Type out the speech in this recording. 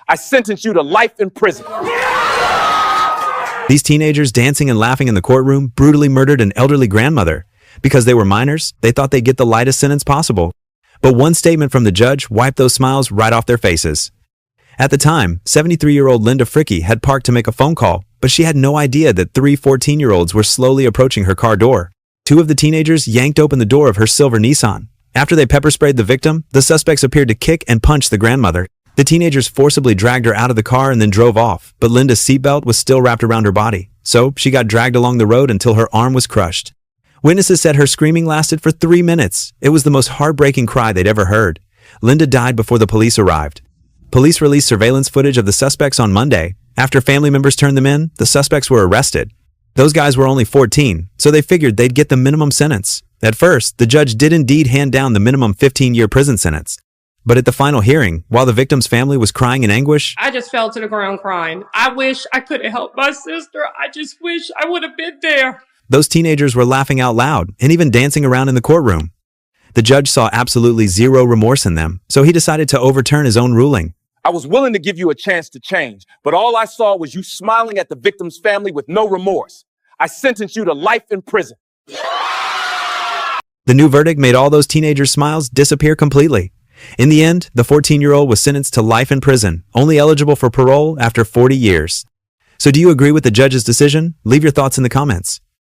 I sentence you to life in prison. These teenagers dancing and laughing in the courtroom brutally murdered an elderly grandmother. Because they were minors, they thought they'd get the lightest sentence possible. But one statement from the judge wiped those smiles right off their faces. At the time, 73-year-old Linda Fricky had parked to make a phone call, but she had no idea that three 14-year-olds were slowly approaching her car door. Two of the teenagers yanked open the door of her silver Nissan. After they pepper sprayed the victim, the suspects appeared to kick and punch the grandmother. The teenagers forcibly dragged her out of the car and then drove off, but Linda's seatbelt was still wrapped around her body, so she got dragged along the road until her arm was crushed. Witnesses said her screaming lasted for 3 minutes. It was the most heartbreaking cry they'd ever heard. Linda died before the police arrived. Police released surveillance footage of the suspects on Monday. After family members turned them in, the suspects were arrested. Those guys were only 14, so they figured they'd get the minimum sentence. At first, the judge did indeed hand down the minimum 15-year prison sentence. But at the final hearing, while the victim's family was crying in anguish, I just fell to the ground crying. I wish I could have helped my sister. I just wish I would have been there. those teenagers were laughing out loud and even dancing around in the courtroom. The judge saw absolutely zero remorse in them, so he decided to overturn his own ruling. I was willing to give you a chance to change, but all I saw was you smiling at the victim's family with no remorse. I sentenced you to life in prison. The new verdict made all those teenagers' smiles disappear completely. In the end, the 14-year-old was sentenced to life in prison, only eligible for parole after 40 years. So do you agree with the judge's decision? Leave your thoughts in the comments.